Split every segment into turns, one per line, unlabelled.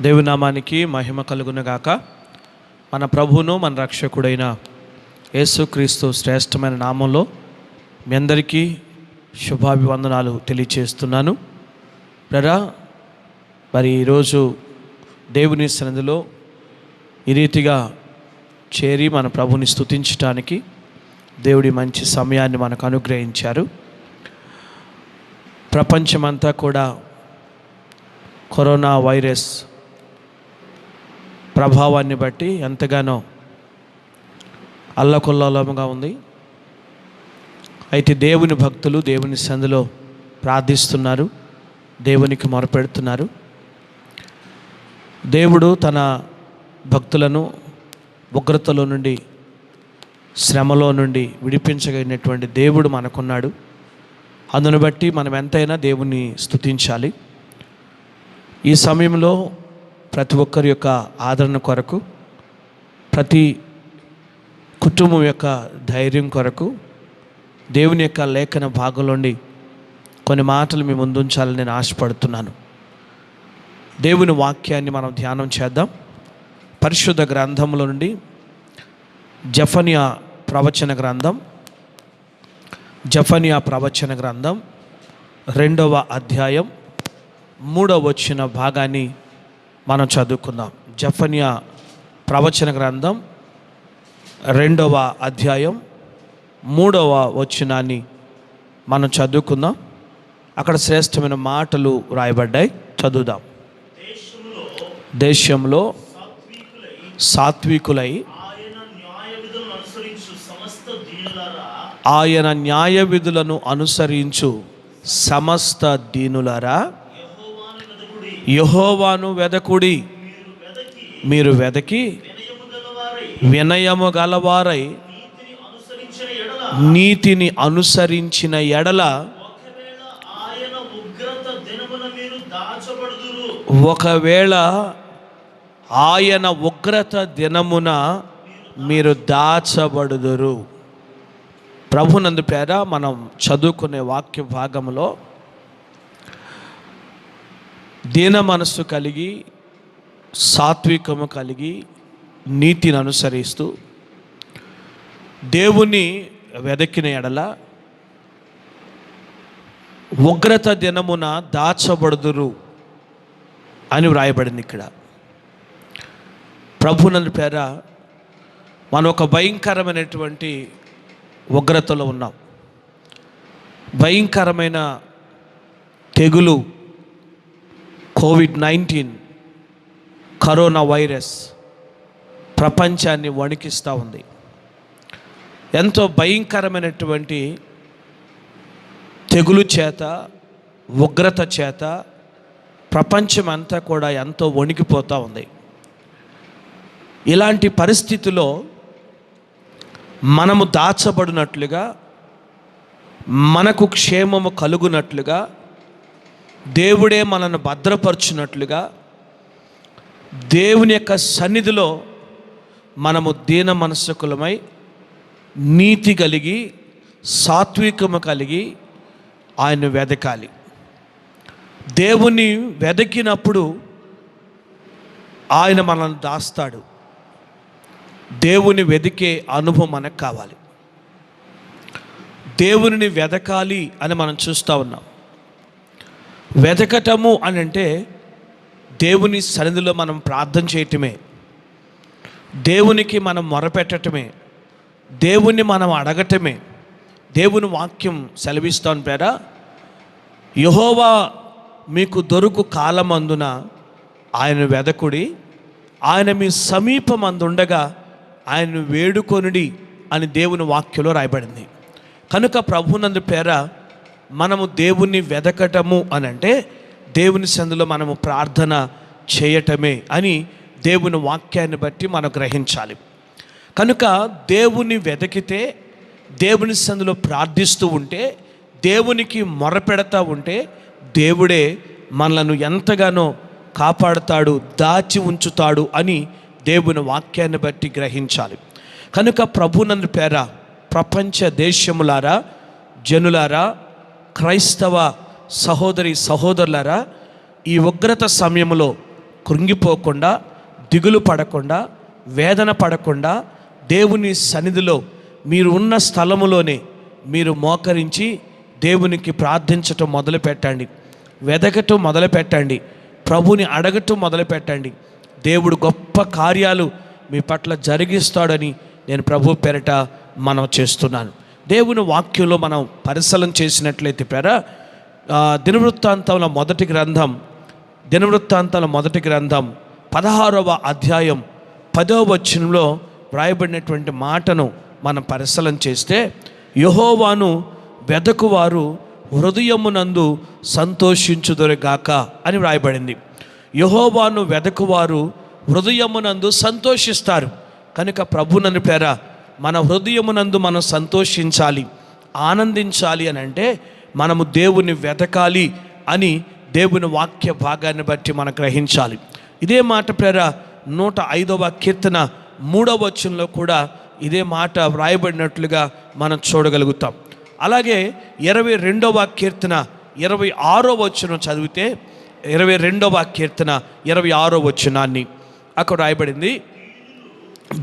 దేవుని నామానికి మహిమ కలుగునుగాక. మన ప్రభువును మన రక్షకుడైన యేసుక్రీస్తు శ్రేష్టమైన నామంలో మీ అందరికీ శుభాభివందనాలు తెలియచేస్తున్నాను. బ్రదరా, మరి ఈరోజు దేవుని సన్నిధిలో ఈ రీతిగా చేరి మన ప్రభుని స్తుతించడానికి దేవుడి మంచి సమయాన్ని మనకు అనుగ్రహించారు. ప్రపంచమంతా కూడా కరోనా వైరస్ ప్రభావాన్ని బట్టి ఎంతగానో అల్లకొల్లోలముగా ఉంది. అయితే దేవుని భక్తులు దేవుని సన్నిధిలో ప్రార్థిస్తున్నారు, దేవునికి మొరపెడుతున్నారు. దేవుడు తన భక్తులను ఉగ్రతలో నుండి, శ్రమలో నుండి విడిపించగలిగినటువంటి దేవుడు మనకున్నాడు. అందును బట్టి మనం ఎంతైనా దేవుని స్తుతించాలి. ఈ సమయంలో ప్రతి ఒక్కరి యొక్క ఆదరణ కొరకు, ప్రతి కుటుంబం యొక్క ధైర్యం కొరకు దేవుని యొక్క లేఖన భాగంలోండి కొన్ని మాటలు మీ ముందుంచాలని నేను ఆశపడుతున్నాను. దేవుని వాక్యాన్ని మనం ధ్యానం చేద్దాం. పరిశుద్ధ గ్రంథంలో నుండి జఫన్యా ప్రవచన గ్రంథం 2వ అధ్యాయం 3వ వచన భాగాన్ని మనం చదువుకుందాం. జఫన్యా ప్రవచన గ్రంథం 2వ అధ్యాయం 3వ వచనాన్ని మనం చదువుకుందాం. అక్కడ శ్రేష్టమైన మాటలు రాయబడ్డాయి, చదువుదాం. దేశంలో సాత్వికులై ఆయన న్యాయ విధులను అనుసరించు సమస్త దీనులారా, యెహోవాను వెదకుడి. మీరు వెదకి వినయము గలవారై నీతిని అనుసరించిన ఎడల ఒకవేళ ఆయన ఉగ్రత దినమున మీరు దాచబడుదురు. ప్రభునందు పేర మనం చదువుకునే వాక్య భాగంలో దీన మనస్సు కలిగి, సాత్వికము కలిగి, నీతిని అనుసరిస్తూ దేవుని వెదకిన ఎడల ఉగ్రత దినమున దాచబడుదురు అని వ్రాయబడింది. ఇక్కడ ప్రభునందు పేర మనం ఒక భయంకరమైనటువంటి ఉగ్రతలో ఉన్నాం. భయంకరమైన తెగులు కోవిడ్-19 కరోనా వైరస్ ప్రపంచాన్ని వణికిస్తూ ఉంది. ఎంతో భయంకరమైనటువంటి తెగులు చేత, ఉగ్రత చేత ప్రపంచం అంతా కూడా ఎంతో వణికిపోతూ ఉంది. ఇలాంటి పరిస్థితిలో మనము దాచబడినట్లుగా, మనకు క్షేమము కలుగునట్లుగా, దేవుడే మనల్ని భద్రపరచునట్లుగా, దేవుని యొక్క సన్నిధిలో మనము దీన మనస్కులమై, నీతి కలిగి, సాత్వికము కలిగి ఆయన వెదకాలి. దేవుని వెదకినప్పుడు ఆయన మనల్ని దాస్తాడు. దేవుని వెదికే అనుభవం మనకు కావాలి. దేవుని వెదకాలి అని మనం చూస్తూ ఉన్నాం. వెదకటము అని అంటే దేవుని సన్నిధిలో మనం ప్రార్థన చేయటమే, దేవునికి మనం మొరపెట్టటమే, దేవుణ్ణి మనం అడగటమే. దేవుని వాక్యం సెలవిస్తాను పేరా, యెహోవా మీకు దొరుకు కాలమందున ఆయన వెదకుడి, ఆయన మీ సమీపమందుండగా ఆయన వేడుకొనుడి అని దేవుని వాక్యంలో రాయబడింది. కనుక ప్రభునందు పేర మనము దేవుణ్ణి వెదకటము అని అంటే దేవుని సన్నిధిలో మనము ప్రార్థన చేయటమే అని దేవుని వాక్యాన్ని బట్టి మనం గ్రహించాలి. కనుక దేవుని వెదకితే, దేవుని సన్నిధిలో ప్రార్థిస్తూ ఉంటే, దేవునికి మొరపెడతా ఉంటే దేవుడే మనలను ఎంతగానో కాపాడుతాడు, దాచి ఉంచుతాడు అని దేవుని వాక్యాన్ని బట్టి గ్రహించాలి. కనుక ప్రభునందు పేర ప్రపంచ దేశములారా, జనులారా, క్రైస్తవ సహోదరి సహోదరులారా, ఈ ఉగ్రత సమయంలో కృంగిపోకుండా, దిగులు పడకుండా, వేదన పడకుండా దేవుని సన్నిధిలో మీరు ఉన్న స్థలములోనే మీరు మోకరించి దేవునికి ప్రార్థించటం మొదలు పెట్టండి. వెదకటం మొదలు పెట్టండి. ప్రభుని అడగటం మొదలు పెట్టండి. దేవుడు గొప్ప కార్యాలు మీ పట్ల జరిగిస్తాడని నేను ప్రభు పేరట మనం చేస్తున్నాను. దేవుని వాక్యంలో మనం పరిశీలన చేసినట్లయితే దినవృత్తాంతాల మొదటి గ్రంథం 16వ అధ్యాయం 10వ వచనంలో వ్రాయబడినటువంటి మాటను మనం పరిశీలన చేస్తే, యెహోవాను వెదకువారు హృదయమునందు సంతోషించుదురుగాక అని వ్రాయబడింది. యెహోవాను వెదకువారు హృదయమునందు సంతోషిస్తారు. కనుక ప్రభువుని మన హృదయమునందు మనం సంతోషించాలి, ఆనందించాలి అని అంటే మనము దేవుని వెతకాలి అని దేవుని వాక్య భాగాన్ని బట్టి మనం గ్రహించాలి. ఇదే మాట 105వ కీర్తన 3వ వచనంలో కూడా ఇదే మాట వ్రాయబడినట్లుగా మనం చూడగలుగుతాం. అలాగే 22వ కీర్తన 26వ వచనం చదివితే 22వ కీర్తన 26వ వచనాన్ని అక్కడ రాయబడింది,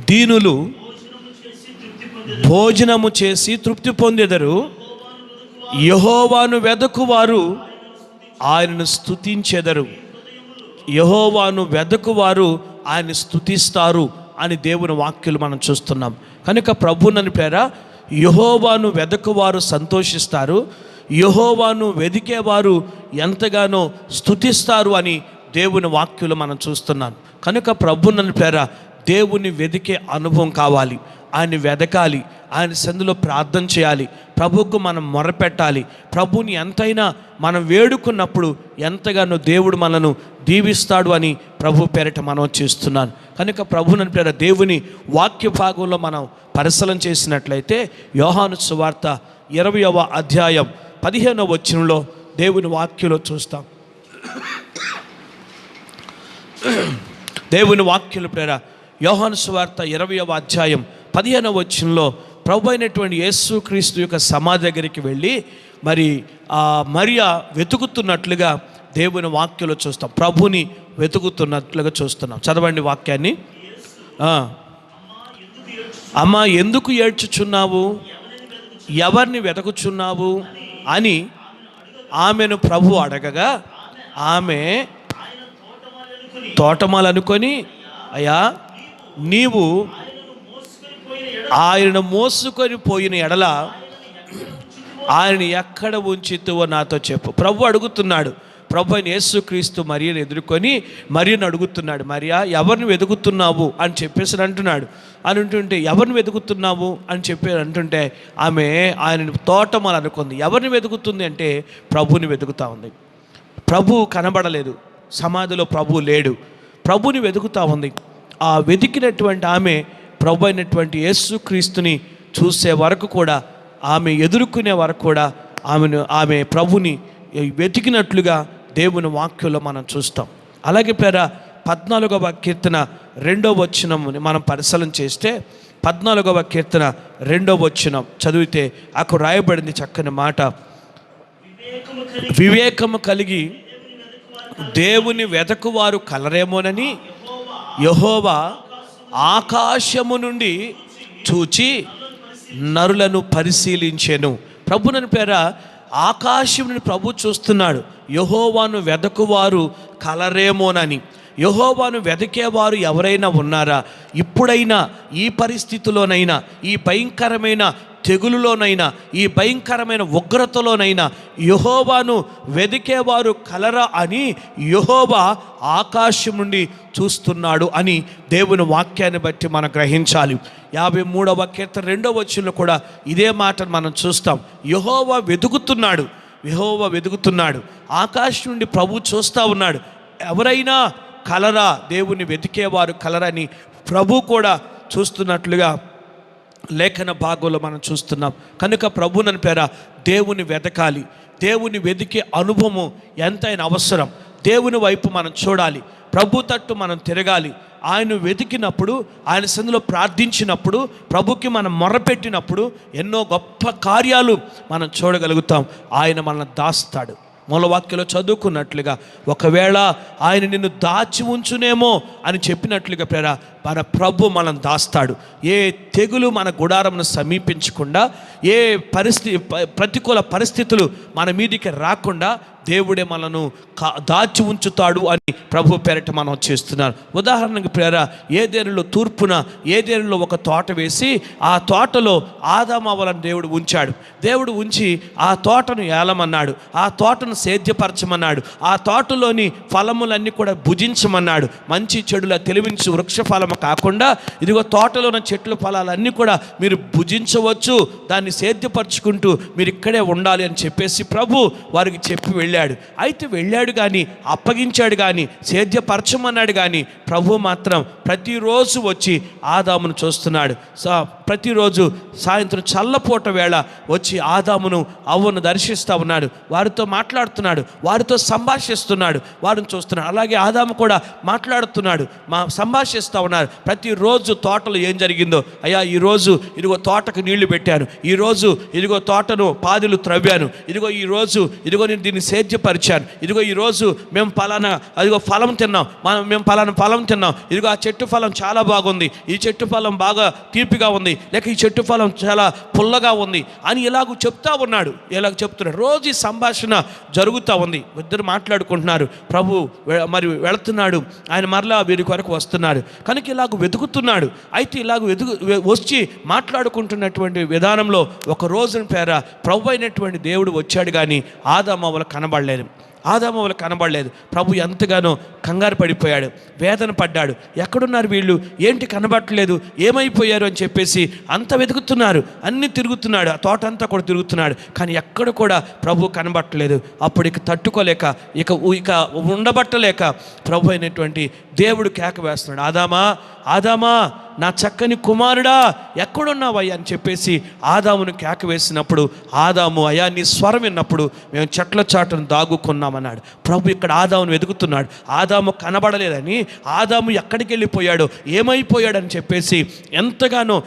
దీనులు భోజనము చేసి తృప్తి పొందెదరు, యెహోవాను వెదకువారు ఆయనను స్తుతించెదరు. యెహోవాను వెదకువారు ఆయన స్తుతిస్తారు అని దేవుని వాక్యాలు మనం చూస్తున్నాం. కనుక ప్రభువుని యెహోవాను వెదకువారు సంతోషిస్తారు, యెహోవాను వెదికేవారు ఎంతగానో స్తుతిస్తారు అని దేవుని వాక్యాలు మనం చూస్తున్నాం. కనుక ప్రభువుని దేవుని వెదికే అనుభవం కావాలి. ఆయన వెదకాలి, ఆయన సందులో ప్రార్థన చేయాలి, ప్రభువుకు మనం మొరపెట్టాలి. ప్రభువుని ఎంతైనా మనం వేడుకున్నప్పుడు ఎంతగానో దేవుడు మనను దీవిస్తాడు అని ప్రభు పేరిట మనం చేస్తున్నాను. కనుక ప్రభువుని దేవుని వాక్య భాగంలో మనం పరిశీలన చేసినట్లయితే యోహాను సువార్త 20వ అధ్యాయం 15వ వచనంలో దేవుని వాక్యంలో చూస్తాం. దేవుని వాక్యుల యోహాను సువార్త 20వ అధ్యాయం 15వ వచనంలో ప్రభు అయినటువంటి యేసుక్రీస్తు యొక్క సమాధి దగ్గరికి వెళ్ళి మరియా వెతుకుతున్నట్లుగా దేవుని వాక్యంలో చూస్తాం. ప్రభుని వెతుకుతున్నట్లుగా చూస్తున్నాం. చదవండి వాక్యాన్ని. అమ్మా ఎందుకు ఏడ్చుచున్నావు, ఎవరిని వెతుకుచున్నావు అని ఆమెను ప్రభు అడగగా, ఆమె తోటమాలనుకొని, అయ్యా నీవు ఆయనను మోసుకొని పోయిన ఎడల ఆయన ఎక్కడ ఉంచితువో నాతో చెప్పు. ప్రభు అడుగుతున్నాడు. ప్రభు అయిన యేసుక్రీస్తు మరియను ఎదుర్కొని మరియను అడుగుతున్నాడు, మరియా ఎవరిని వెతుకుతున్నావు అని చెప్పేసి అంటున్నాడు. అని అంటుంటే ఎవరిని వెతుకుతున్నావు అని చెప్పి అంటుంటే ఆమె ఆయనను తోటమాల అనుకుంది. ఎవరిని వెతుకుతుంది అంటే ప్రభుని వెతుకుతూ ఉంది. ప్రభు కనబడలేదు, సమాధిలో ప్రభు లేడు, ప్రభుని వెతుకుతూ ఉంది. ఆ వెతికినటువంటి ఆమె ప్రభు అయినటువంటి యేసుక్రీస్తుని చూసే వరకు కూడా, ఆమె ఎదుర్కొనే వరకు కూడా ఆమె ప్రభుని వెతికినట్లుగా దేవుని వాక్యంలో మనం చూస్తాం. అలాగే 14వ కీర్తన 2వ వచనం మనం పరిశీలన చేస్తే 14వ కీర్తన 2వ వచనం చదివితే అక్కడ రాయబడింది చక్కని మాట, వివేకము కలిగి దేవుని వెతకువారు కలరేమోనని యెహోవా ఆకాశము నుండి చూచి నరులను పరిశీలించెను. ప్రభునని ఆకాశం నుండి ప్రభు చూస్తున్నాడు. యెహోవాను వెదకువారు కలరేమోనని. యెహోవాను వెతికేవారు ఎవరైనా ఉన్నారా? ఇప్పుడైనా, ఈ పరిస్థితిలోనైనా, ఈ భయంకరమైన తెగులులోనైనా, ఈ భయంకరమైన ఉగ్రతలోనైనా యెహోవాను వెదికేవారు కలరా అని యెహోవా ఆకాశం నుండి చూస్తున్నాడు అని దేవుని వాక్యాన్ని బట్టి మనం గ్రహించాలి. 53వ కీర్తన 2వ వచనంలో కూడా ఇదే మాటను మనం చూస్తాం. యెహోవా వెతుకుతున్నాడు, యెహోవా వెతుకుతున్నాడు. ఆకాశం నుండి ప్రభు చూస్తూ ఉన్నాడు. ఎవరైనా కలరా, దేవుని వెతికేవారు కలరని ప్రభు కూడా చూస్తున్నట్లుగా లేఖన భాగంలో మనం చూస్తున్నాం. కనుక ప్రభునని దేవుని వెతకాలి. దేవుని వెతికే అనుభవం ఎంతైనా అవసరం. దేవుని వైపు మనం చూడాలి, ప్రభు తట్టు మనం తిరగాలి. ఆయన వెతికినప్పుడు, ఆయన సన్నిధిలో ప్రార్థించినప్పుడు, ప్రభుకి మనం మొరపెట్టినప్పుడు ఎన్నో గొప్ప కార్యాలు మనం చూడగలుగుతాం. ఆయన మనల్ని దాస్తాడు. మూలవాక్యంలో చదువుకున్నట్లుగా ఒకవేళ ఆయన నిన్ను దాచి ఉంచునేమో అని చెప్పినట్లుగా ప్రేరా మన ప్రభు మనం దాస్తాడు. ఏ తెగులు మన గుడారమును సమీపించకుండా, ఏ ప్రతికూల పరిస్థితులు మన మీదికి రాకుండా దేవుడే మనను దాచి ఉంచుతాడు అని ప్రభు పేరట మనం చేస్తున్నారు. ఉదాహరణకు ప్రేరా, ఏదెనులో తూర్పున ఏదెనులో ఒక తోట వేసి ఆ తోటలో ఆదామవ్వలను దేవుడు ఉంచాడు. దేవుడు ఉంచి ఆ తోటను ఏలమన్నాడు, ఆ తోటను సేద్యపరచమన్నాడు, ఆ తోటలోని ఫలములన్నీ కూడా భుజించమన్నాడు. మంచి చెడుల తెలివించు వృక్ష ఫలము కాకుండా ఇదిగో తోటలో ఉన్న చెట్ల ఫలాలన్నీ కూడా మీరు భుజించవచ్చు, దాన్ని సేద్యపరచుకుంటూ మీరు ఇక్కడే ఉండాలి అని చెప్పేసి ప్రభు వారికి చెప్పి వెళ్ళాడు. అయితే వెళ్ళాడు కానీ, అప్పగించాడు కానీ, సేద్యపరచమన్నాడు కానీ ప్రభు మాత్రం ప్రతిరోజు వచ్చి ఆదామును చూస్తున్నాడు. ప్రతిరోజు సాయంత్రం చల్లపూట వేళ వచ్చి ఆదామును అవ్వను దర్శిస్తూ ఉన్నాడు, వారితో మాట్లాడుతున్నాడు, వారితో సంభాషిస్తున్నాడు, వారిని చూస్తున్నాడు. అలాగే ఆదాము కూడా మాట్లాడుతున్నాడు, సంభాషిస్తూ ఉన్నారు. ప్రతిరోజు తోటలో ఏం జరిగిందో, అయ్యా ఈరోజు ఇదిగో తోటకు నీళ్లు పెట్టాను, ఈరోజు ఇదిగో తోటను పాదులు త్రవ్వాను, ఇదిగో ఈరోజు ఇదిగో నేను దీన్ని సేద్యపరిచాను, ఇదిగో ఈరోజు మేము పలానా అదిగో ఫలం తిన్నాం, మేము పలానా ఫలం తిన్నాం, ఇదిగో ఆ చెట్టు ఫలం చాలా బాగుంది, ఈ చెట్టు ఫలం బాగా తీపిగా ఉంది, లేక ఈ చెట్టు ఫలం చాలా పుల్లగా ఉంది అని ఇలాగ చెప్తా ఉన్నాడు. ఇలాగ చెప్తున్నాడు. రోజు ఈ సంభాషణ జరుగుతూ ఉంది. ఇద్దరు మాట్లాడుకుంటున్నారు. ప్రభు మరి వెళుతున్నాడు, ఆయన మరలా వీరి కొరకు వస్తున్నాడు కనుక ఇలాగ వెతుకుతున్నాడు. అయితే ఇలాగ వచ్చి మాట్లాడుకుంటున్నటువంటి విధానంలో ఒక రోజున పేర ప్రభు అయినటువంటి దేవుడు వచ్చాడు కానీ ఆదామవ్వలు కనబడలేదు. ప్రభు ఎంతగానో కంగారు పడిపోయాడు, వేదన పడ్డాడు. ఎక్కడున్నారు వీళ్ళు, ఏంటి కనబడట్లేదు, ఏమైపోయారు అని చెప్పేసి అంత వెతుకుతున్నారు, అన్ని తిరుగుతున్నాడు, ఆ తోట అంతా కూడా తిరుగుతున్నాడు, కానీ ఎక్కడ కూడా ప్రభు కనబడట్లేదు. అప్పుడు ఇక తట్టుకోలేక ఇక ఉండబట్టలేక ప్రభు అయినటువంటి దేవుడు కేక వేస్తున్నాడు, ఆదామా నా చక్కని కుమారుడా ఎక్కడున్నావయ్యా అని చెప్పేసి ఆదామును కేక వేసినప్పుడు ఆదాము, అయ్యా నీ స్వరం విన్నప్పుడు మేము చెట్ల చాటును దాగుకున్నామన్నాడు. ప్రభు ఇక్కడ ఆదామును వెతుకుతున్నాడు. ఆదాము కనబడలేదని, ఆదాము ఎక్కడికి వెళ్ళిపోయాడో, ఏమైపోయాడని చెప్పేసి ఎంతగానో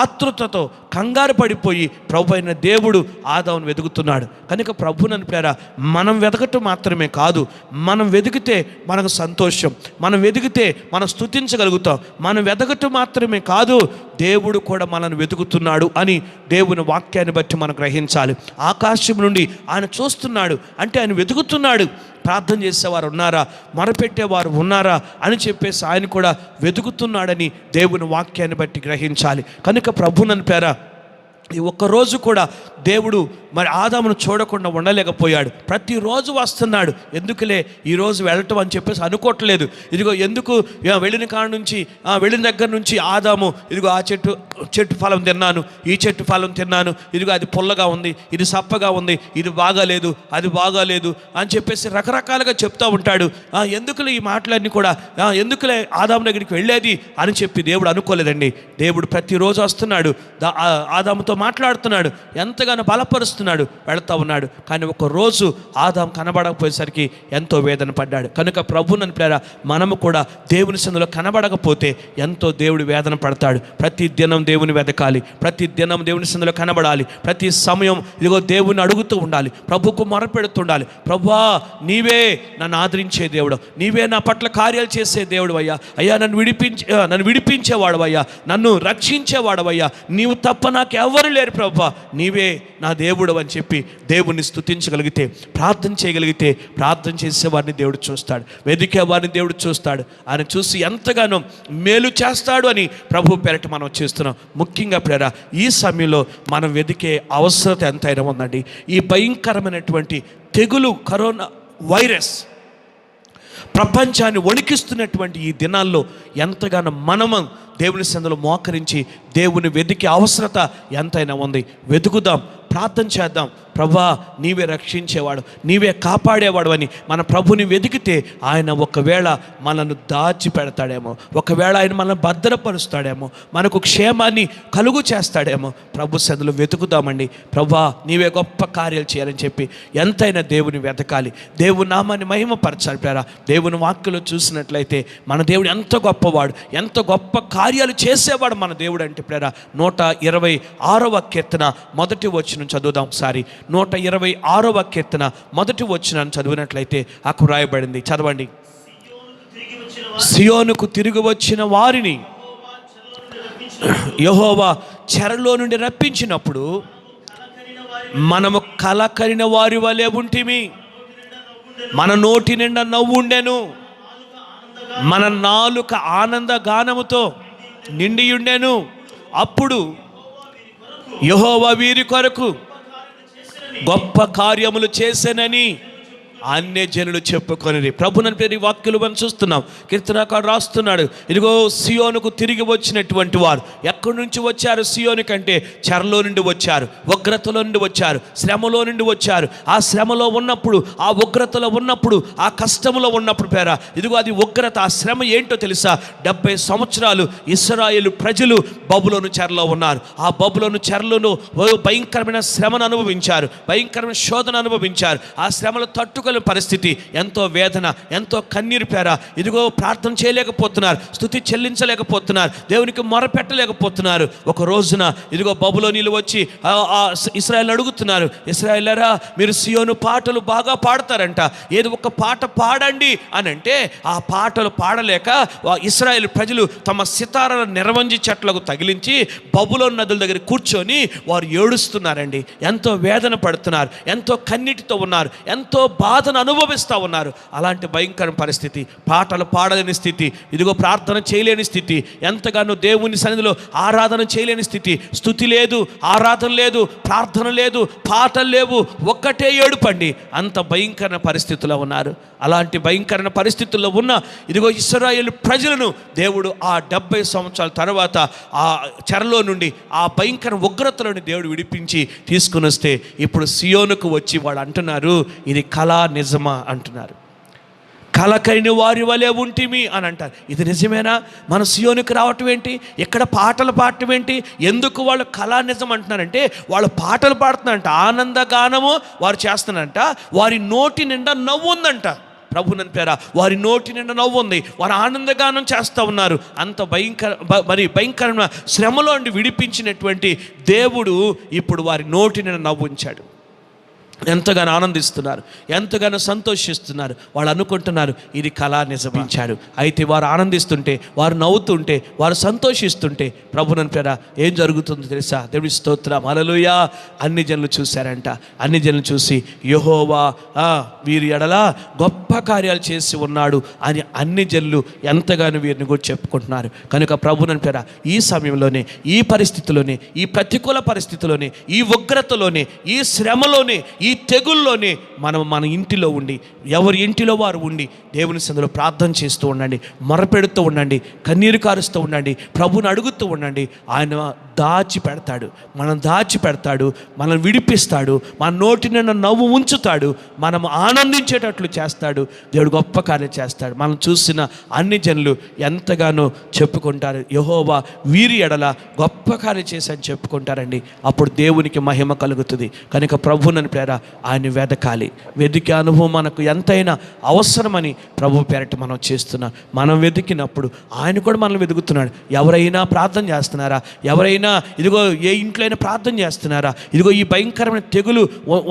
ఆతృతతో కంగారు పడిపోయి ప్రభు అయిన దేవుడు ఆదామును వెతుకుతున్నాడు. కనుక ప్రభునని ప్రేర మనం వెతకటం మాత్రమే కాదు, మనం వెతికితే మనకు సంతోషం, మనం వెతికితే మనం స్తుతించగలుగుతాం. మనం వెతకటం మాత్రమే కాదు, దేవుడు కూడా మనల్ని వెతుకుతున్నాడు అని దేవుని వాక్యాన్ని బట్టి మనం గ్రహించాలి. ఆకాశం నుండి ఆయన చూస్తున్నాడు అంటే ఆయన వెతుకుతున్నాడు. ప్రార్థన చేసేవారు ఉన్నారా, మొరపెట్టేవారు ఉన్నారా అని చెప్పేసి ఆయన కూడా వెతుకుతున్నాడని దేవుని వాక్యాన్ని బట్టి గ్రహించాలి. కనుక ప్రభునని పేర ఈ ఒక్కరోజు కూడా దేవుడు మరి ఆదామును చూడకుండా ఉండలేకపోయాడు. ప్రతిరోజు వస్తున్నాడు. ఎందుకులే ఈరోజు వెళ్ళటం అని చెప్పేసి అనుకోవట్లేదు. ఇదిగో ఎందుకు వెళ్ళిన కాడ నుంచి వెళ్ళిన దగ్గర నుంచి ఆదాము ఇదిగో ఆ చెట్టు ఫలం తిన్నాను, ఈ చెట్టు ఫలం తిన్నాను, ఇదిగో అది పుల్లగా ఉంది, ఇది సప్పగా ఉంది, ఇది బాగాలేదు, అది బాగాలేదు అని చెప్పేసి రకరకాలుగా చెప్తూ ఉంటాడు. ఎందుకులే ఈ మాటలన్నీ కూడా, ఎందుకులే ఆదాము దగ్గరికి వెళ్ళేది అని చెప్పి దేవుడు అనుకోలేదండి. దేవుడు ప్రతిరోజు వస్తున్నాడు, ఆదాముతో మాట్లాడుతున్నాడు, ఎంతగానో బలపరుస్తున్నాడు, వెళుతూ ఉన్నాడు. కానీ ఒక రోజు ఆదాము కనబడకపోయేసరికి ఎంతో వేదన పడ్డాడు. కనుక ప్రభునని ప్రేర మనము కూడా దేవుని సన్నిధిలో కనబడకపోతే ఎంతో దేవుడు వేదన పడతాడు. ప్రతి దినం దేవుని వెతకాలి, ప్రతి దినం దేవుని సన్నిధిలో కనబడాలి, ప్రతి సమయం ఇదిగో దేవుని అడుగుతూ ఉండాలి, ప్రభుకు మొరపెడుతుండాలి. ప్రభువా నీవే నన్ను ఆదరించే దేవుడు, నీవే నా పట్ల కార్యాలు చేసే దేవుడు అయ్యా, నన్ను విడిపించేవాడవయ్యా, నన్ను రక్షించేవాడవయ్యా, నీవు తప్ప నాకు ఎవరు లేరు ప్రభువా, నీవే నా దేవుడు అని చెప్పి దేవుణ్ణి స్తుతించగలిగితే, ప్రార్థన చేయగలిగితే, ప్రార్థన చేసేవారిని దేవుడు చూస్తాడు, వెదికే వారిని దేవుడు చూస్తాడు. ఆయన చూసి ఎంతగానో మేలు చేస్తాడు అని ప్రభు పేరట మనం చేస్తున్నాం. ముఖ్యంగా ప్రేర ఈ సమయంలో మనం వెదికే అవసరత ఎంతైనా ఉందండి. ఈ భయంకరమైనటువంటి తెగులు కరోనా వైరస్ ప్రపంచాన్ని వణికిస్తున్నటువంటి ఈ దినాల్లో ఎంతగానో మనము దేవుని సన్నిధిలో మోకరించి దేవుని వెతికే అవసరత ఎంతైనా ఉంది. వెతుకుదాం, ప్రార్థన చేద్దాం. ప్రభువా నీవే రక్షించేవాడు, నీవే కాపాడేవాడు అని మన ప్రభుని వెతికితే ఆయన ఒకవేళ మనను దాచి పెడతాడేమో, ఒకవేళ ఆయన మనల్ని భద్రపరుస్తాడేమో, మనకు క్షేమాన్ని కలుగు చేస్తాడేమో. ప్రభు సన్నిధిలో వెతుకుదామండి. ప్రభువా నీవే గొప్ప కార్యాలు చేయాలని చెప్పి ఎంతైనా దేవుని వెతకాలి, దేవుని నామాన్ని మహిమపరచాలి. ప్రేరా దేవుని వాక్యలో చూసినట్లయితే మన దేవుడు ఎంత గొప్పవాడు, ఎంత గొప్ప కార్యాలు చేసేవాడు మన దేవుడు అంటే ప్రేరా 126వ కీర్తన 1వ వచనం చదువుదాం ఒకసారి. 126వ కీర్తన మొదటి వచనాన్ని చదివినట్లయితే అక్కడ రాయబడింది, చదవండి. సియోనుకు తిరిగి వచ్చిన వారిని యెహోవా చెరలో నుండి రప్పించినప్పుడు మనము కలకరిన వారి వలె ఉంటిమి. మన నోటి నిండా నవ్వు ఉండెను, మన నాలుక ఆనంద గానముతో నిండి ఉండెను. అప్పుడు యెహోవా వీరి కొరకు గొప్ప కార్యములు చేసెనని అన్యజనులు చెప్పుకొనిరి. ప్రభుని పేరు వాక్యులు మనం చూస్తున్నాం. కీర్తనకారుడు రాస్తున్నాడు, ఇదిగో సియోనుకు తిరిగి వచ్చినటువంటి వారు ఎక్కడి నుంచి వచ్చారు? సియోను కంటే చెరలో నుండి వచ్చారు, ఉగ్రతలో నుండి వచ్చారు, శ్రమలో నుండి వచ్చారు. ఆ శ్రమలో ఉన్నప్పుడు, ఆ ఉగ్రతలో ఉన్నప్పుడు, ఆ కష్టంలో ఉన్నప్పుడు పేరా ఇదిగో అది ఉగ్రత. ఆ శ్రమ ఏంటో తెలుసా? 70 సంవత్సరాలు ఇశ్రాయేలు ప్రజలు బబులోను చెరలో ఉన్నారు. ఆ బబులోను చెరలోను భయంకరమైన శ్రమను అనుభవించారు, భయంకరమైన శోధన అనుభవించారు. ఆ శ్రమలు తట్టుకొని పరిస్థితి, ఎంతో వేదన, ఎంతో కన్నీరు పేర. ఇదిగో ప్రార్థన చేయలేకపోతున్నారు, స్తుతి చెల్లించలేకపోతున్నారు, దేవునికి మొరపెట్టలేకపోతున్నారు. ఒక రోజున ఇదిగో బబులోనీలు వచ్చి ఇశ్రాయేల్ అడుగుతున్నారు, ఇశ్రాయేలరా మీరు సియోను పాటలు బాగా పాడతారంట, ఏదో ఒక పాట పాడండి అని అంటే ఆ పాటలు పాడలేక ఇశ్రాయేల్ ప్రజలు తమ సితారాల నిర్వంజి చెట్లకు తగిలించి బబులోను నదుల దగ్గర కూర్చొని వారు ఏడుస్తున్నారండి. ఎంతో వేదన పడుతున్నారు, ఎంతో కన్నీటితో ఉన్నారు, ఎంతో బాధను అనుభవిస్తూ ఉన్నారు. అలాంటి భయంకర పరిస్థితి, పాటలు పాడలేని స్థితి, ఇదిగో ప్రార్థన చేయలేని స్థితి, ఎంతగానో దేవుని సన్నిధిలో ఆరాధన చేయలేని స్థితి. స్తుతి లేదు, ఆరాధన లేదు, ప్రార్థన లేదు, పాటలు లేవు, ఒక్కటే ఏడుపండి. అంత భయంకర పరిస్థితుల్లో ఉన్నారు. అలాంటి భయంకర పరిస్థితుల్లో ఉన్న ఇదిగో ఇశ్రాయేలు ప్రజలను దేవుడు ఆ 70 సంవత్సరాల తర్వాత ఆ చెరలో నుండి, ఆ భయంకర ఉగ్రతలోని దేవుడు విడిపించి తీసుకుని వస్తే ఇప్పుడు సియోనుకు వచ్చి వాడు అంటున్నారు, ఇది కళా నిజమా అంటున్నారు. కలకైన వారి వలె ఉంటిమి అని అంటారు. ఇది నిజమేనా? మన సియోనుకు రావటం ఏంటి, ఇక్కడ పాటలు పాడటం ఏంటి? ఎందుకు వాళ్ళు కళా నిజం అంటున్నారంటే వాళ్ళు పాటలు పాడుతున్నారంట, ఆనందగానము వారు చేస్తున్నారంట, వారి నోటి నిండా నవ్వు ఉందంట. ప్రభుని పేరా వారి నోటి నిండా నవ్వు ఉంది, వారు ఆనందగానం చేస్తూ ఉన్నారు. అంత భయంకరమైన శ్రమలో నుండి విడిపించినటువంటి దేవుడు ఇప్పుడు వారి నోటి నిండా నవ్వు ఉంచాడు. ఎంతగానో ఆనందిస్తున్నారు, ఎంతగానో సంతోషిస్తున్నారు. వాళ్ళు అనుకుంటున్నారు ఇది కళా నిజమించాడు. అయితే వారు ఆనందిస్తుంటే, వారు నవ్వుతుంటే, వారు సంతోషిస్తుంటే ప్రభుని పేర ఏం జరుగుతుందో తెలుసా? దేవుడి స్తోత్రం, హల్లెలూయా. అన్ని జనులు చూశారంట. అన్ని జనులు చూసి యెహోవా వీరి ఎడల గొప్ప కార్యాలు చేసి ఉన్నాడు అని అన్ని జనులు ఎంతగానో వీరిని కూడా చెప్పుకుంటున్నారు. కనుక ప్రభుని పేర ఈ సమయంలోనే, ఈ పరిస్థితిలోనే, ఈ ప్రతికూల పరిస్థితిలోనే, ఈ ఉగ్రతలోనే, ఈ శ్రమలోనే, ఈ తెగుల్లోనే మనం మన ఇంటిలో ఉండి, ఎవరి ఇంటిలో వారు ఉండి దేవుని సన్నిధిలో ప్రార్థన చేస్తూ ఉండండి, మొరపెడుతూ ఉండండి, కన్నీరు కారుస్తూ ఉండండి, ప్రభుని అడుగుతూ ఉండండి. ఆయన దాచి పెడతాడు, మనం విడిపిస్తాడు, మన నోటి నిండా నవ్వు ఉంచుతాడు, మనం ఆనందించేటట్లు చేస్తాడు. దేవుడు గొప్ప కార్యం చేస్తాడు. మనం చూసిన అన్ని జనులు ఎంతగానో చెప్పుకుంటారు, యెహోవా వీరి ఎడల గొప్ప కార్యం చేశాని చెప్పుకుంటారండి. అప్పుడు దేవునికి మహిమ కలుగుతుంది. కనుక ప్రభువుని పేర ఆయన వెదకాలి. వెతికే అనుభవం మనకు ఎంతైనా అవసరమని ప్రభు పేరట మనం చేస్తున్నాం. మనం వెతికినప్పుడు ఆయన కూడా మనల్ని వెతుకుతున్నాడు. ఎవరైనా ప్రార్థన చేస్తున్నారా? ఎవరైనా ఇదిగో ఏ ఇంట్లో అయినా ప్రార్థన చేస్తున్నారా? ఇదిగో ఈ భయంకరమైన తెగులు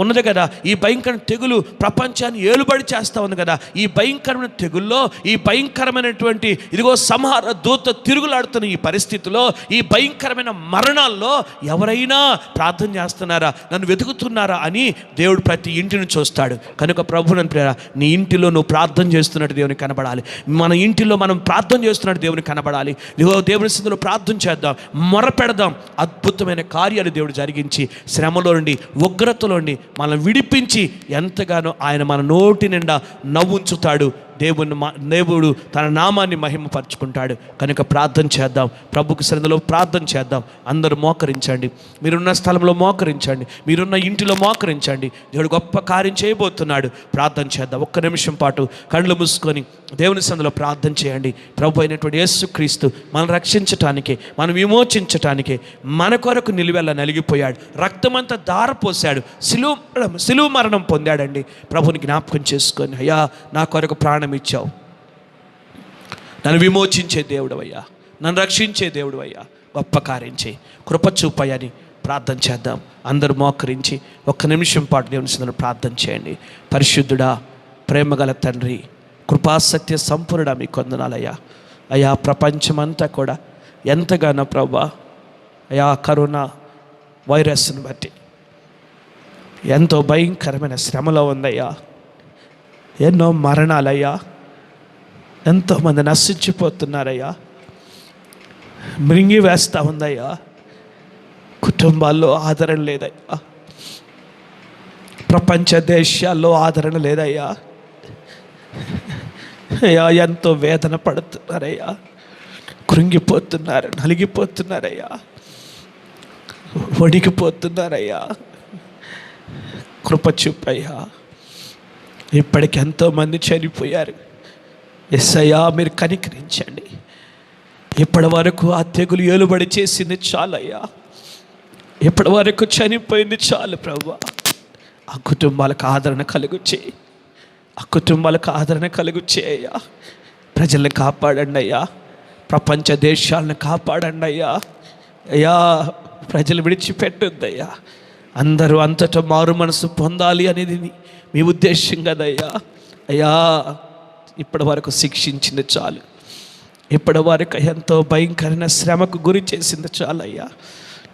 ఉన్నది కదా, ఈ భయంకరమైన తెగులు ప్రపంచాన్ని ఏలుబడి చేస్తూ ఉంది కదా. ఈ భయంకరమైన తెగుల్లో, ఈ భయంకరమైనటువంటి ఇదిగో సంహార దూత తిరుగులాడుతున్న ఈ పరిస్థితిలో, ఈ భయంకరమైన మరణాల్లో ఎవరైనా ప్రార్థన చేస్తున్నారా, నన్ను వెతుకుతున్నారా అని దేవుడు ప్రతి ఇంటిని చూస్తాడు. కనుక ప్రభువుని ప్రేర నీ ఇంటిలో నువ్వు ప్రార్థన చేస్తున్నట్టు దేవునికి కనబడాలి. మన ఇంటిలో మనం ప్రార్థన చేస్తున్నట్టు దేవునికి కనబడాలి. దేవుని సన్నిధిలో ప్రార్థన చేద్దాం, మొరపెడదాం. అద్భుతమైన కార్యాలు దేవుడు జరిగించి శ్రమలో నుండి, ఉగ్రతలో నుండి మనం విడిపించి ఎంతగానో ఆయన మన నోటి నిండా నవ్వుంచుతాడు. దేవుడు తన నామాన్ని మహిమపరుచుకుంటాడు. కనుక ప్రార్థన చేద్దాం, ప్రభుకు సన్నిధిలో ప్రార్థన చేద్దాం. అందరూ మోకరించండి, మీరున్న స్థలంలో మోకరించండి, మీరున్న ఇంటిలో మోకరించండి. దేవుడు గొప్ప కార్యం చేయబోతున్నాడు. ప్రార్థన చేద్దాం. ఒక్క నిమిషం పాటు కళ్ళు మూసుకొని దేవుని సన్నిధిలో ప్రార్థన చేయండి. ప్రభు అయినటువంటి యేసుక్రీస్తు మనం రక్షించటానికే, మనం విమోచించటానికే మన కొరకు నిలువెల్ల నలిగిపోయాడు, రక్తమంతా ధారపోసాడు, సిలువ మరణం పొందాడండి. ప్రభుని జ్ఞాపకం చేసుకొని, అయ్యా నా కొరకు ప్రాణం ఇచ్చావు, నన్ను విమోచించే దేవుడు అయ్యా, నన్ను రక్షించే దేవుడు అయ్యా, గొప్ప కార్యం చేయి, కృప చూపయ్యని ప్రార్థన చేద్దాం. అందరూ మోకరించి ఒక్క నిమిషం పాటు దేవుని సన్నిధిలో ప్రార్థన చేయండి. పరిశుద్ధుడా, ప్రేమగల తండ్రి, కృపాసత్య సంపూర్ణుడా, మీకు వందనాలయ్యా. అయ్యా, ప్రపంచమంతా కూడా ఎంతగానో ప్రభా అయ్యా కరోనా వైరస్ని బట్టి ఎంతో భయంకరమైన శ్రమలో ఉందయ్యా. ఎన్నో మరణాలయ్యా, ఎంతోమంది నశించిపోతున్నారయ్యా. మృంగి వేస్తూ ఉందయ్యా. కుటుంబాల్లో ఆదరణ లేదయ్యా. ప్రపంచ దేశాల్లో ఆదరణ లేదయ్యా. అయ్యా, ఎంతో వేదన పడుతున్నారయ్యా. కృంగిపోతున్నారు, నలిగిపోతున్నారయ్యా, వణికిపోతున్నారయ్యా. కృప చూపయ్యా. ఇప్పటికి ఎంతోమంది చనిపోయారు. యేసయ్యా, మీరు కనికరించండి. ఇప్పటి వరకు ఆ తెగులు ఏలుబడి చేసింది చాలయ్యా. ఇప్పటి వరకు చనిపోయింది చాలు ప్రభువా. ఆ కుటుంబాలకు ఆదరణ కలుగు చేయి. ఆ కుటుంబాలకు ఆదరణ కలుగు చేయ్యా. ప్రజల్ని కాపాడండి అయ్యా. ప్రపంచ దేశాలను కాపాడండి అయ్యా. అయ్యా, ప్రజలు విడిచిపెట్టొద్దయ్యా. అందరూ అంతటా మారు మనసు పొందాలి అనేది మీ ఉద్దేశం కదయ్యా. అయ్యా, ఇప్పటి వరకు శిక్షించింది చాలు. ఇప్పటి వరకు ఎంతో భయంకరమైన శ్రమకు గురి చేసింది చాలయ్యా.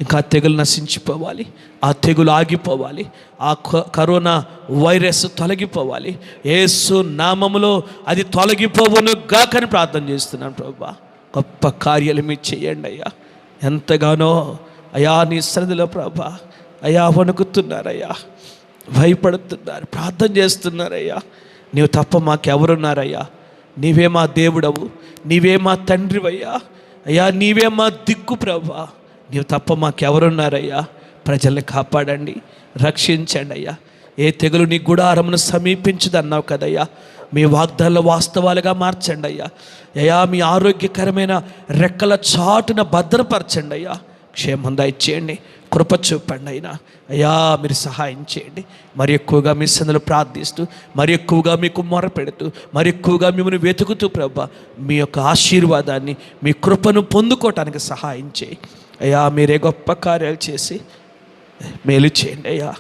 ఇంకా తెగులు నశించిపోవాలి, ఆ తెగులు ఆగిపోవాలి, ఆ కరోనా వైరస్ తొలగిపోవాలి. యేసు నామములో అది తొలగిపోవును గాకని ప్రార్థన చేస్తున్నాను ప్రభువా. గొప్ప కార్యాలు మీరు చేయండి అయ్యా. ఎంతగానో అయ్యా నీ సన్నిధిలో ప్రభా అయ్యా వణుకుతున్నారయ్యా, భయపడుతున్నారు, ప్రార్థన చేస్తున్నారయ్యా. నీవు తప్ప మాకెవరున్నారయ్యా? నీవే మా దేవుడవు, నీవే మా తండ్రివయ్యా. అయ్యా, నీవే మా దిక్కు ప్రభా. నీవు తప్ప మాకెవరున్నారయ్యా? ప్రజల్ని కాపాడండి, రక్షించండి అయ్యా. ఏ తెగులు నీ గుడారమును సమీపించదన్నావు కదయ్యా. మీ వాగ్దానాలు వాస్తవాలుగా మార్చండి అయ్యా. అయ్యా, మీ ఆరోగ్యకరమైన రెక్కల చాటున భద్రపరచండి అయ్యా. క్షేమం దయచేయండి, కృప చూపండి అయినా. అయ్యా, మీరు సహాయం చేయండి. మరి ఎక్కువగా మీ సన్నిధిలో ప్రార్థిస్తూ, మరి ఎక్కువగా మీకు మొరపెడుతూ, మరి ఎక్కువగా మిమ్మల్ని వెతుకుతూ ప్రభా మీ యొక్క ఆశీర్వాదాన్ని, మీ కృపను పొందుకోవటానికి సహాయం చేయి అయ్యా. మీరే గొప్ప కార్యాలు చేసి మేలు చేయండి అయ్యా.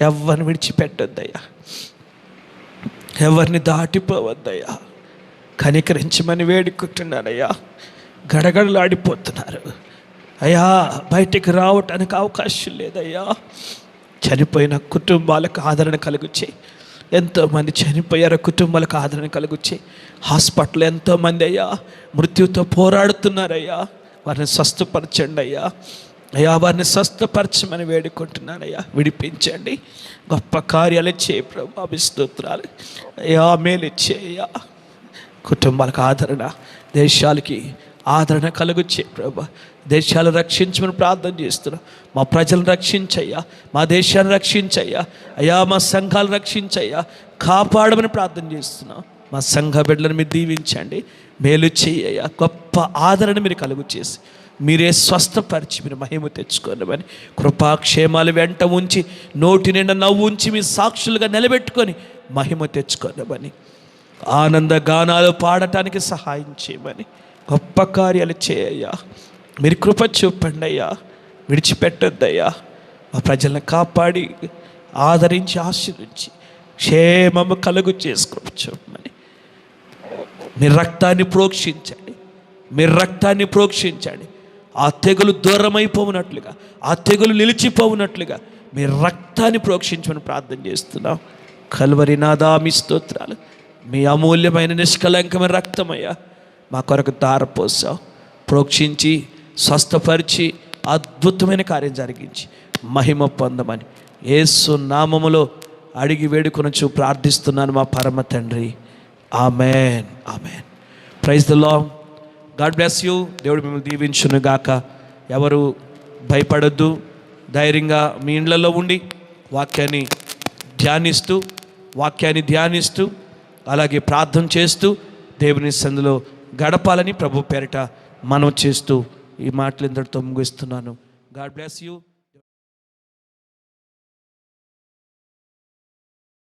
ఎవరిని విడిచిపెట్టొద్దయ్యా, ఎవరిని దాటిపోవద్దయ్యా. కనికరించమని వేడుకుంటున్నారయ్యా. గడగడలాడిపోతున్నారు అయ్యా, బయటికి రావటానికి అవకాశం లేదయ్యా. చనిపోయిన కుటుంబాలకు ఆదరణ కలుగుచ్చే. ఎంతోమంది చనిపోయారు, కుటుంబాలకు ఆదరణ కలుగుచ్చే. హాస్పిటల్ ఎంతోమంది అయ్యా మృత్యుతో పోరాడుతున్నారయ్యా. వారిని స్వస్థపరచండి అయ్యా. అయ్యా, వారిని స్వస్థపరచమని వేడుకుంటున్నానయ్యా. విడిపించండి, గొప్ప కార్యాలు చేయి ప్రభా. స్తోత్రాలు అయ్యా, మేలు చేయ్యా. కుటుంబాలకు ఆదరణ, దేశాలకి ఆదరణ కలుగుచ్చే ప్రభా. దేశాలు రక్షించమని ప్రార్థన చేస్తున్నా. మా ప్రజలను రక్షించయ్యా, మా దేశాన్ని రక్షించయ్యా. అయ్యా, మా సంఘాలు రక్షించయ్యా, కాపాడమని ప్రార్థన చేస్తున్నా. మా సంఘ బిడ్డలను మీరు దీవించండి, మేలు చెయ్యయ్యా. గొప్ప ఆదరణ మీరు కలుగు చేసి మీరే స్వస్థపరిచి మీరు మహిమ తెచ్చుకోనమని, కృపాక్షేమాలు వెంట ఉంచి, నోటి నిండా నవ్వు ఉంచి మీ సాక్షులుగా నిలబెట్టుకొని మహిమ తెచ్చుకోనమని, ఆనంద గానాలు పాడటానికి సహాయం చేయమని, గొప్ప కార్యాలు చేయయ్యా. మీరు కృప చూపండి అయ్యా. విడిచిపెట్టొద్దయ్యా. మా ప్రజలను కాపాడి ఆదరించి ఆశీర్వించి క్షేమము కలుగు చేసుకోవచ్చమని, మీరు రక్తాన్ని ప్రోక్షించండి, మీరు రక్తాన్ని ప్రోక్షించండి. ఆ తెగులు దూరమైపోవునట్లుగా, ఆ తెగులు నిలిచిపోవునట్లుగా మీరు రక్తాన్ని ప్రోక్షించమని ప్రార్థన చేస్తున్నాం. కల్వరి నాదా మీ స్తోత్రాలు. మీ అమూల్యమైన నిష్కలంకమైన రక్తమయ్యా మా కొరకు ధారపోసావు. ప్రోక్షించి స్వస్థపరిచి అద్భుతమైన కార్యం జరిగించి మహిమ పొందమని యేసు నామములో అడిగి వేడుకొనొచ్చు ప్రార్థిస్తున్నాను మా పరమ తండ్రి. Amen, amen. Praise the Lord. God bless you. దేవుడు మిమ్మల్ని దీవించును గాక. ఎవరు భయపడొద్దు, ధైర్యంగా మీ ఇండ్లలో ఉండి వాక్యాన్ని ధ్యానిస్తూ అలాగే ప్రార్థన చేస్తూ దేవుని సన్నిధిలో గడపాలని ప్రభు పేరిట మనం చేస్తూ ఈ మాటలు ఇంతటితో ముగిస్తున్నాను. God bless you.